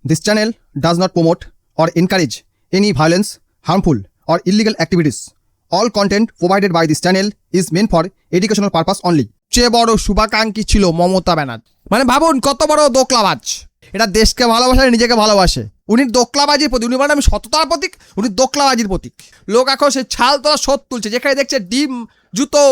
This channel does not promote or encourage any violence, harmful, or illegal activities. All content provided by this channel is meant for educational purpose only. চেয়ে বড় শুভাকাঙ্ক্ষী ছিল মমতা ব্যানার্জি। মানে ভাবুন কত বড় দোকলাবাজ। এটা দেশকে ভালোবাসে, নিজেকে ভালোবাসে। উনি দোকলাবাজির প্রতীক। উনি বলেন আমি সততার প্রতীক, উনি দোকলাবাজির প্রতীক। লোক এখন সে ছাল তোলা শোধ তুলছে, যেখানে দেখছে ডিম, জুতো,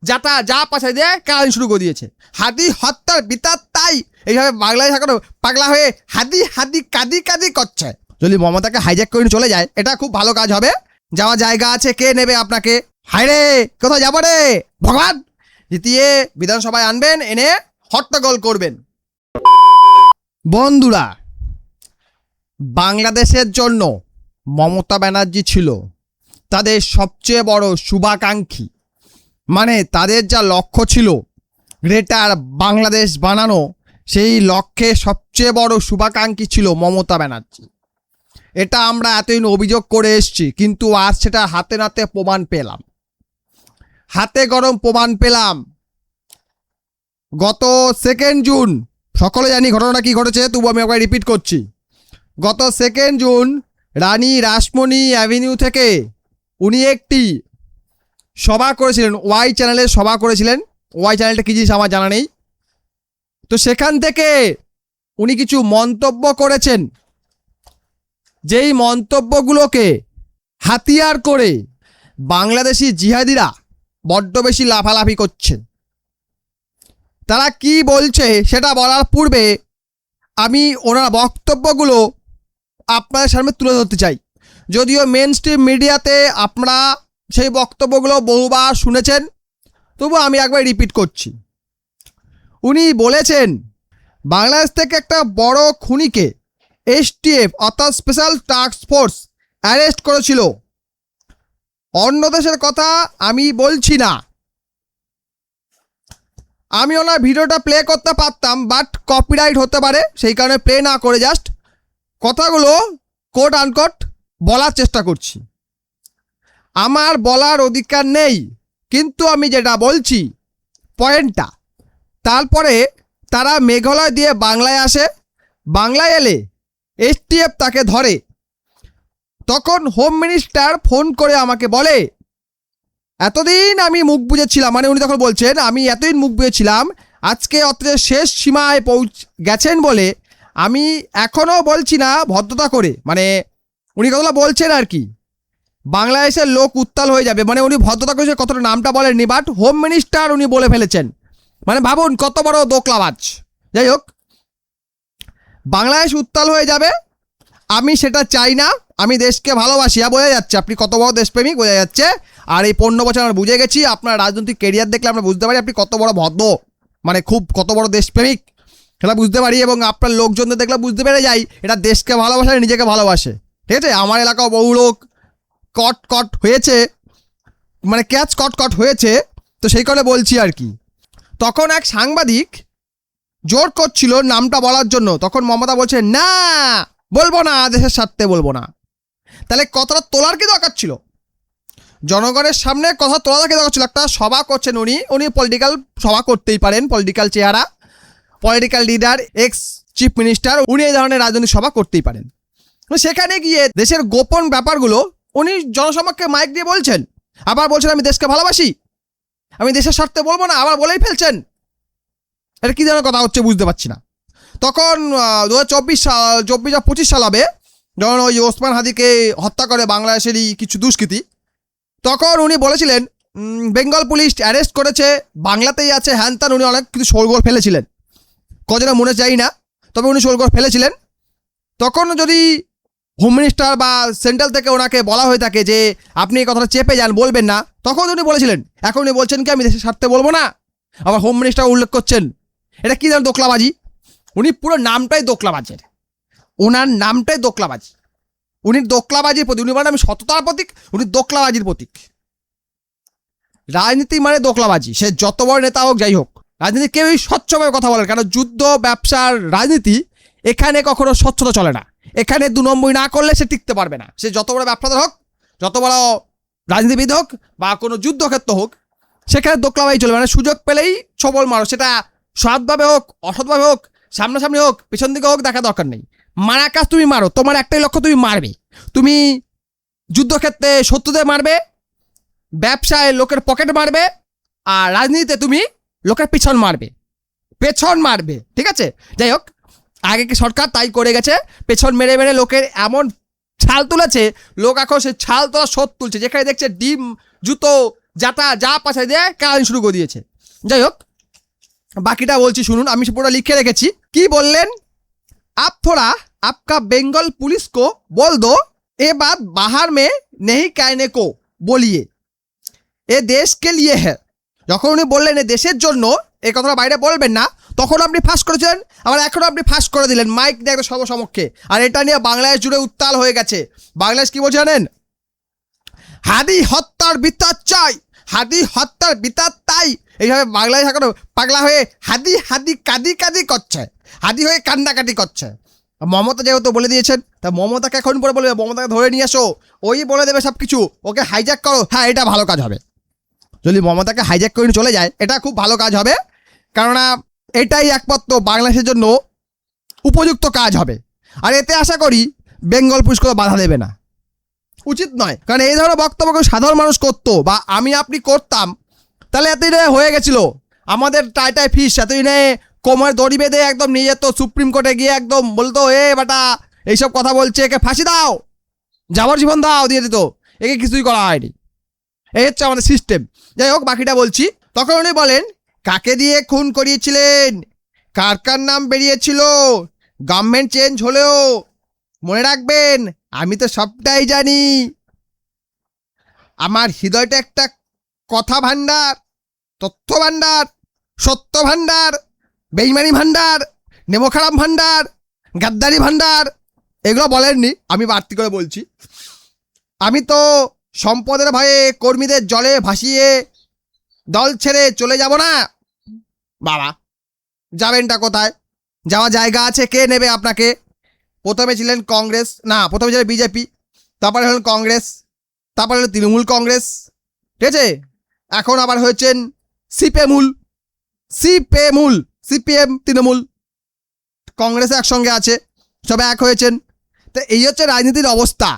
জাটা যা পাশে দিয়ে কাহিনী শুরু করে দিয়েছে। হাদি হত্যার বিতার তাই এইভাবে বাংলাদেশ এখন পাগলা হয়ে হাদি হাদি কাদি কাদি করছে। যদি মমতাকে হাইজ্যাক করে চলে যায়, এটা খুব ভালো কাজ হবে। যাওয়া জায়গা আছে, কে নেবে আপনাকে? হায়রে কোথায় যাবো রে ভগবান? জিতিয়ে বিধানসভায় আনবেন, এনে হট্টগোল করবেন। বন্ধুরা, বাংলাদেশের জন্য মমতা ব্যানার্জি ছিল তাদের সবচেয়ে বড় শুভাকাঙ্ক্ষী। মানে তাদের যা লক্ষ্য ছিল গ্রেটার বাংলাদেশ বানানো, সেই লক্ষ্যে সবচেয়ে বড় শুভাকাঙ্ক্ষী ছিল মমতা ব্যানার্জি। এটা আমরা এতদিন অভিযোগ করে এসেছি, কিন্তু আজ সেটা হাতে নাতে প্রমাণ পেলাম, হাতে গরম প্রমাণ পেলাম। গত 2 জুন, সকলে জানি ঘটনাটা কি ঘটেছে, তবু আমি একবার রিপিট করছি। গত 2 জুন রানী রাসমণি অ্যাভিনিউ থেকে উনি একটি সভা করেছিলেন, ওয়াই চ্যানেলে সভা করেছিলেন। ওয়াই চ্যানেলটা কী জিনিস আমার জানা নেই। তো সেখান থেকে উনি কিছু মন্তব্য করেছেন, যেই মন্তব্যগুলোকে হাতিয়ার করে বাংলাদেশি জিহাদিরা বড্ড বেশি লাফালাফি করছেন। তারা কি বলছে সেটা বলার পূর্বে আমি ওনার বক্তব্যগুলো আপনাদের সামনে তুলে ধরতে চাই। যদিও মেন স্ট্রিম মিডিয়াতে আপনারা সেই বক্তব্যগুলো বহুবার শুনেছেন, তবু আমি একবার রিপিট করছি। উনি বলেছেন বাংলাদেশ থেকে একটা বড় খুনিকে এসটিএফ অর্থাৎ স্পেশাল টাস্ক ফোর্স অ্যারেস্ট করেছিল। অন্য দেশের কথা আমি বলছি না। আমি ওনার ভিডিওটা প্লে করতে পারতাম, বাট কপিরাইট হতে পারে, সেই কারণে প্লে না করে জাস্ট কথাগুলো কোট আনকোট বলার চেষ্টা করছি। আমার বলার অধিকার নেই, কিন্তু আমি যেটা বলছি পয়েন্টটা। তারপরে তারা মেঘালয় দিয়ে বাংলায় আসে, বাংলায় এলে এসটিএফ তাকে ধরে। তখন হোম মিনিস্টার ফোন করে আমাকে বলে, এতদিন আমি মুখ বুঝেছিলাম, মানে উনি তখন বলছেন আমি এতদিন মুখ বুঝেছিলাম, আজকে অত্রের শেষ সীমায় গেছেন বলে আমি এখনও বলছি না ভদ্রতা করে। মানে উনি কতটা বলছেন আর কি, বাংলাদেশের লোক উত্তাল হয়ে যাবে। মানে উনি ভদ্রতা করে কতটা নামটা বলেননি, বাট হোম মিনিস্টার উনি বলে ফেলেছেন। মানে ভাবুন কত বড় দোকলাবাজ। যাই হোক, বাংলাদেশ উত্তাল হয়ে যাবে, আমি সেটা চাই না। আমি দেশকে ভালোবাসি, বোঝা যাচ্ছে আপনি কত বড় দেশপ্রেমিক, বোঝা যাচ্ছে। আর এই 15 বছর আমরা বুঝে গেছি, আপনার রাজনৈতিক কেরিয়ার দেখলে আমরা বুঝতে পারি আপনি কত বড় ভদ্র, মানে খুব কত বড় দেশপ্রেমিক সেটা বুঝতে পারি। এবং আপনার লোকজনদের দেখলে বুঝতে পেরে যাই এটা দেশকে ভালোবাসে, নিজেকে ভালোবাসে। ঠিক আছে, আমার এলাকাও বহু লোক কট হয়েছে, মানে ক্যাচ কট হয়েছে, তো সেই কারণে বলছি আর কি। তখন এক সাংবাদিক জোর করছিল নামটা বলার জন্য, তখন মমতা বলছে না বলবো না, দেশের স্বার্থে বলবো না। তাহলে কথাটা তোলার কি দরকার ছিল? জনগণের সামনে কথা তোলার কি দরকার ছিল? একটা সভা করছেন উনি পলিটিক্যাল সভা করতেই পারেন, পলিটিক্যাল চেহারা, political leader, x chief minister, উনি এই ধরনের রাজনৈতিক সভা করতেই পারেন। সেখানে গিয়ে দেশের গোপন ব্যাপারগুলো উনি জনসমক্ষে মাইক দিয়ে বলছেন, আবার বলছেন আমি দেশকে ভালোবাসি, আমি দেশের স্বার্থে বলবো না, আবার বলেই ফেলছেন। এটা কী ধরনের কথা হচ্ছে বুঝতে পারছি না। তখন 2024-25 সাল হবে, যখন ওই ওসমান হাদিকে হত্যা করে বাংলাদেশেরই কিছু দুষ্কৃতী, তখন উনি বলেছিলেন বেঙ্গল পুলিশ অ্যারেস্ট করেছে, বাংলাতেই আছে, হ্যান ত্যান। উনি অনেক কিছু শোরগোল ফেলেছিলেন, কজনে মনে চাই না, তবে উনি শোরগোল ফেলেছিলেন। তখন যদি হোম মিনিস্টার বা সেন্ট্রাল থেকে ওনাকে বলা হয়ে থাকে যে আপনি এই কথাটা চেপে যান, বলবেন না, তখন উনি বলেছিলেন। এখন উনি বলছেন কি আমি দেশের স্বার্থে বলবো না, আবার হোম মিনিস্টার উল্লেখ করছেন। এটা কী ধরনের দোকলাবাজি? উনি পুরো নামটাই দোকলাবাজের, ওনার নামটাই দোকলাবাজি। উনি দোকলাবাজির প্রতীক। উনি বলেন আমি সততার প্রতীক, উনি দোকলাবাজির প্রতীক। রাজনীতি মানে দোকলাবাজি, সে যত বড় নেতা হোক যাই হোক, রাজনীতি কেউই স্বচ্ছভাবে কথা বলেন, কারণ যুদ্ধ ব্যবসার রাজনীতি এখানে কখনো স্বচ্ছতা চলে না। এখানে 2 নম্বরই না করলে সে টিকতে পারবে না। সে যত বড় ব্যবসাদার হোক, যত বড় রাজনীতিবিদ হোক, বা কোনো যুদ্ধক্ষেত্র হোক, সেখানে দোকলাবাজি চলবে। মানে সুযোগ পেলেই ছবল মারো, সেটা সৎভাবে হোক অসৎভাবে হোক, সামনাসামনি হোক পেছন দিকে হোক, দেখা দরকার নেই। মারা কাজ তুমি মারো, তোমার একটাই লক্ষ্য, তুমি মারবে। তুমি যুদ্ধক্ষেত্রে শত্রুদের মারবে, ব্যবসায় লোকের পকেট মারবে, আর রাজনীতিতে তুমি লোকের পেছন মারবে, ঠিক আছে? যাই হোক, আগে কি সরকার তাই করে গেছে, পেছন মেরে মেরে লোকের এমন ছাল তুলেছে, লোক এখন সে ছাল তোলা শোধ তুলছে, যেখানে দেখছে ডিম, জুতো, জাতা যা পাশায় দিয়ে কাহিনী শুরু করে দিয়েছে। যাই হোক, বাকিটা বলছি শুনুন, আমি পুরো লিখে রেখেছি। কি বললেন? आप थोड़ा आपका बेंगल पुलिस को बोल दो ये बात बाहर में नहीं कहने को बोलिए, এ দেশকে লিয়ে হ্যাঁ। যখন উনি বললেন এ দেশের জন্য, এই কথাটা বাইরে বলবেন না, তখন আপনি ফাঁস করেছিলেন, আবার এখনও আপনি ফাঁস করে দিলেন মাইক দিয়ে একটা সর্বসমক্ষে। আর এটা নিয়ে বাংলাদেশ জুড়ে উত্তাল হয়ে গেছে। বাংলাদেশ কি বলছে জানেন? হাদি হত্যার বিচার চাই, হাদি হত্যার বিচার তাই। এইভাবে বাংলাদেশ এখন পাগলা হয়ে হাদি হাদি কাদি কাদি করছে, হাদি হয়ে কান্নাকাটি করছে। মমতা যেহেতু বলে দিয়েছেন, তা মমতাকে এখন পরে বলবে, মমতাকে ধরে নিয়ে আসো, ওই বলে দেবে সব কিছু, ওকে হাইজ্যাক করো। হ্যাঁ, এটা ভালো কাজ হবে। যদি মমতাকে হাইজ্যাক করে চলে যায়, এটা খুব ভালো কাজ হবে, কেননা এটাই একমাত্র বাংলাদেশের জন্য উপযুক্ত কাজ হবে। আর এতে আশা করি বেঙ্গল পুলিশ কোনো বাধা দেবে না, উচিত নয়। কারণ এই ধরনের বক্তব্য সাধারণ মানুষ করতো বা আমি আপনি করতাম, তাহলে এতদিনে হয়ে গেছিলো আমাদের টাইটাই ফিস। এতদিনে কোমর দড়ি বেঁধে একদম নিয়ে যেত সুপ্রিম কোর্টে গিয়ে, একদম বলতো এ বেটা এইসব কথা বলছে, একে ফাঁসি দাও, যাবজ্জীবন দাও, দিয়ে দিত। একে কিছুই করা হয়নি। এই হচ্ছে আমাদের সিস্টেম। যাই হোক, বাকিটা বলছি। তখন উনি বলেন, কাকে দিয়ে খুন করিয়েছিলেন, কার কার নাম বেরিয়েছিল, গভর্নমেন্ট চেঞ্জ হলেও মনে রাখবেন আমি তো সবটাই জানি। আমার হৃদয়টা একটা কথা ভাণ্ডার, তথ্য ভাণ্ডার, সত্য ভাণ্ডার, বেইমানি ভাণ্ডার, নেমোখারাম ভাণ্ডার, গাদ্দারি ভাণ্ডার। এগুলো বলেননি, আমি বাড়তি করে বলছি। আমি তো সম্পদের ভয়ে কর্মীদের জলে ভাসিয়ে দল ছেড়ে চলে যাব না। বাবা, যাবেনটা কোথায়? যাওয়া জায়গা আছে, কে নেবে আপনাকে? প্রথমে ছিলেন কংগ্রেস, না প্রথমে ছিলেন বিজেপি, তারপরে হলেন কংগ্রেস, তারপরে হলেন তৃণমূল কংগ্রেস, ঠিক আছে? এখন আবার হয়েছেন সিপিএম তৃণমূল কংগ্রেস একসঙ্গে আছে, সব এক হয়েছেন। তো এই হচ্ছে রাজনীতির অবস্থা।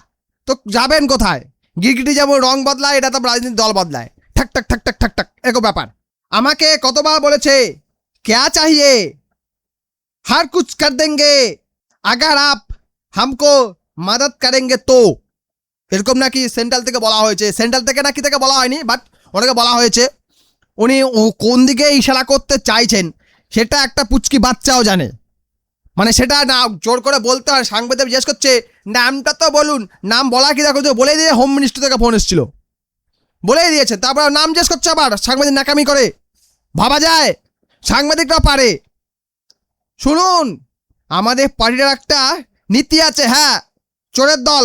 তো যাবেন কোথায়? গিরগিটি যেমন রং বদলায়, এটা তো রাজনীতির দল বদলায়, ঠাক ঠাক ঠাক ঠাক ঠাক ঠাক, এরকম ব্যাপার। আমাকে কতবার বলেছে क्या चाहिए, हर कुछ कर देंगे अगर आप हमको मदद करेंगे तो, এরকম নাকি সেন্ট্রাল থেকে বলা হয়েছে। সেন্ট্রাল থেকে নাকি থেকে বলা হয়নি, বাট ওনাকে বলা হয়েছে। উনি কোন দিকে ইশারা করতে চাইছেন সেটা একটা পুচকি বাচ্চাও জানে। মানে সেটা না জোর করে বলতে হয়। সাংবাদিক জিজ্ঞেস করছে নামটা তো বলুন, নাম বলা কি দেখো, বলে দিয়ে হোম মিনিস্ট্রি থেকে ফোন এসেছিল, বলেই দিয়েছে। তারপর নাম জিজ্ঞেস করছে, আবার সাংবাদিক নাকামি করে। ভাবা যায় সাংবাদিকরা পারে। শুনুন, আমাদের পার্টির একটা নীতি আছে, হ্যাঁ, চোরের দল,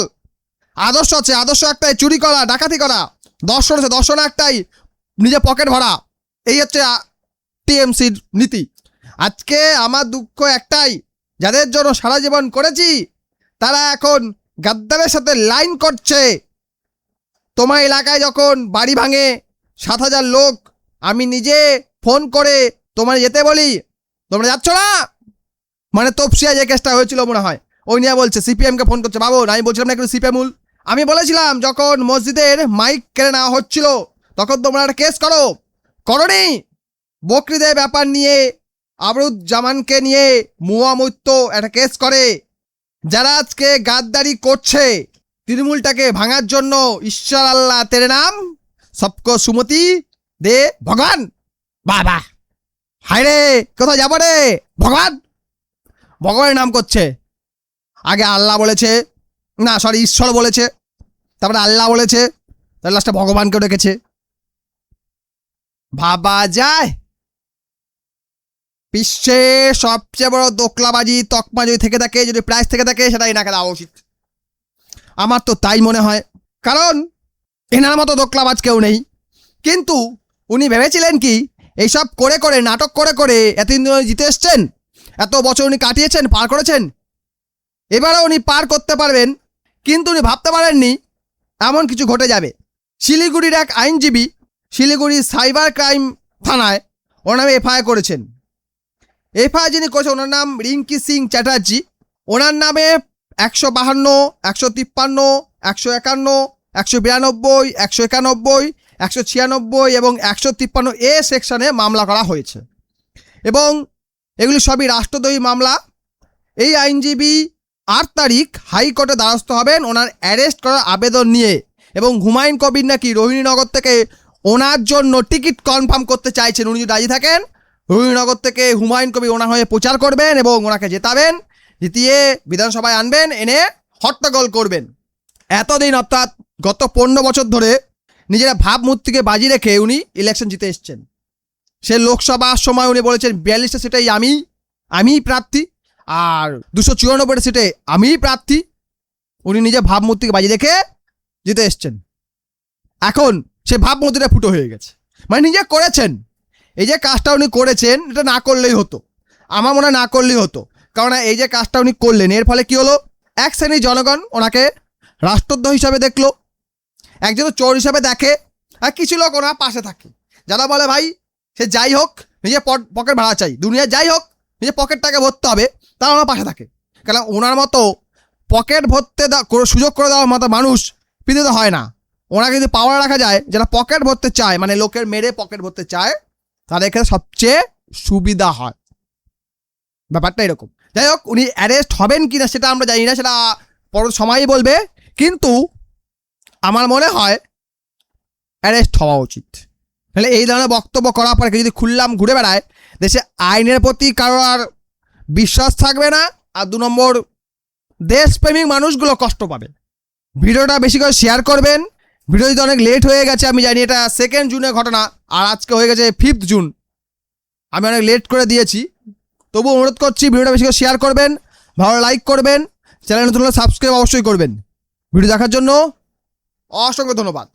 আদর্শ আছে। আদর্শ একটাই, চুরি করা, ডাকাতি করা। দর্শন আছে, দর্শন একটাই, নিজে পকেট ভরা। এই হচ্ছে টিএমসির নীতি। আজকে আমার দুঃখ একটাই, যাদের জন্য সারা জীবন করেছি তারা এখন গাদ্দারের সাথে লাইন করছে। তোমার এলাকায় যখন বাড়ি ভাঙে 7,000 লোক, আমি নিজে ফোন করে তোমার যেতে বলি, তোমরা যাচ্ছ না। মানে তপসিয়া যে কেসটা হয়েছিল মনে হয়, ওই নিয়ে বলছে সিপিএমকে ফোন করছে। বাবু, আমি বলছিলাম না একটু সিপিএমুল, আমি বলেছিলাম যখন মসজিদের মাইক কেড়ে নেওয়া হচ্ছিল তখন তোমরা একটা কেস করনি। বকরিদের ব্যাপার নিয়ে আবরুজ্জামানকে নিয়ে মুয়ামুত্ত একটা কেস করে। যারা আজকে গাদ্দারি করছে তৃণমূলটাকে ভাঙার জন্য, ঈশ্বর আল্লাহ তেরে নাম সবকো সুমতি দে ভগবান। বাবা, হায় রে, কোথায় যাবো রে? ভগবানের নাম করছে। আগে আল্লাহ বলেছে, না সরি ঈশ্বর বলেছে, তারপরে আল্লাহ বলেছে, তার লাস্টে ভগবানকেও ডেকেছে। ভাবা যায়? বিশ্বের সবচেয়ে বড় দোকলাবাজি তকমা যদি থেকে থাকে, যদি প্রাইজ থেকে থাকে, সেটা এনাকে দেওয়া উচিত। আমার তো তাই মনে হয়, কারণ এনার মতো দোকলাবাজ কেউ নেই। কিন্তু উনি ভেবেছিলেন কি এইসব করে করে, নাটক করে করে এতদিন জিতে এসছেন, এত বছর উনি কাটিয়েছেন, পার করেছেন, এবারও উনি পার করতে পারবেন। কিন্তু উনি ভাবতে পারেননি এমন কিছু ঘটে যাবে। শিলিগুড়ির এক আইনজীবী শিলিগুড়ি সাইবার ক্রাইম থানায় ওর নামে এফআইআর করেছেন। এফআইআর যিনি করেছেন ওনার নাম রিঙ্কি সিং চ্যাটার্জি। ওনার নামে 152, 153, 151, 192, 191, 196 এবং 153A সেকশনে মামলা করা হয়েছে এবং এগুলি সবই রাষ্ট্রদ্রোহী মামলা। এই আইনজীবী 8 তারিখ হাইকোর্টে দ্বারস্থ হবেন ওনার অ্যারেস্ট করার আবেদন নিয়ে এবং হুমায়ুন কবির নাকি রোহিণীনগর থেকে ওনার জন্য টিকিট কনফার্ম করতে চাইছেন। উনি যদি রাজি থাকেন রোহিণীনগর থেকে হুমায়ুন কবির ওনার হয়ে প্রচার করবেন এবং ওনাকে জেতাবেন, জিতিয়ে বিধানসভায় আনবেন, এনে হট্টগোল করবেন। এতদিন অর্থাৎ গত 15 বছর ধরে নিজেরা ভাবমূর্তিকে বাজি রেখে উনি ইলেকশন জিতে এসছেন। সে লোকসভার সময় উনি বলেছেন 42টা সিটেই আমি প্রার্থী, আর 294টা সিটে আমিই প্রার্থী। উনি নিজে ভাবমূর্তিকে বাজি রেখে জিতে এসছেন। এখন সে ভাবমূর্তিটা ফুটো হয়ে গেছে, মানে নিজে করেছেন। এই যে কাজটা উনি করেছেন এটা না করলেই হতো, আমার মনে হয় না করলেই হতো, কারণ এই যে কাজটা উনি করলেন এর ফলে কি হলো, এক শ্রেণীর জনগণ ওনাকে রাষ্ট্রদ্রোহী হিসাবে দেখলো, একজন চোর হিসাবে দেখে, আর কিছু লোক ওনার পাশে থাকে যারা বলে ভাই সে যাই হোক নিজে পকেট ভাড়া চাই, দুনিয়া যাই হোক নিজে পকেটটাকে ভরতে হবে, তারা ওনার পাশে থাকে। কারণ ওনার মতো পকেট ভরতে সুযোগ করে দেওয়ার মতো মানুষ পৃথিবীতে হয় না। ওনাকে যদি পাওয়ার রাখা যায়, যারা পকেট ভরতে চায় মানে লোকের মেরে পকেট ভরতে চায়, তাদের ক্ষেত্রে সবচেয়ে সুবিধা হয়। ব্যাপারটা এরকম। যাই হোক, উনি অ্যারেস্ট হবেন কি না সেটা আমরা জানি না, সেটা পর সময়ই বলবে, কিন্তু আমার মনে হয় অ্যারেস্ট হওয়া উচিত। তাহলে এই ধরনের বক্তব্য করার পরে যদি খুললাম ঘুরে বেড়ায়, দেশে আইনের প্রতি কারোর আর বিশ্বাস থাকবে না, আর 2 নম্বর দেশপ্রেমিক মানুষগুলো কষ্ট পাবে। ভিডিওটা বেশি করে শেয়ার করবেন। ভিডিও যদি অনেক লেট হয়ে গেছে আমি জানি, এটা 2 জুনের ঘটনা আর আজকে হয়ে গেছে 5 জুন, আমি অনেক লেট করে দিয়েছি, তবু অনুরোধ করছি ভিডিওটা বেশি করে শেয়ার করবেন, ভালো লাইক করবেন, চ্যানেল নতুন হলে সাবস্ক্রাইব অবশ্যই করবেন। ভিডিও দেখার জন্য অসংখ্য ধন্যবাদ।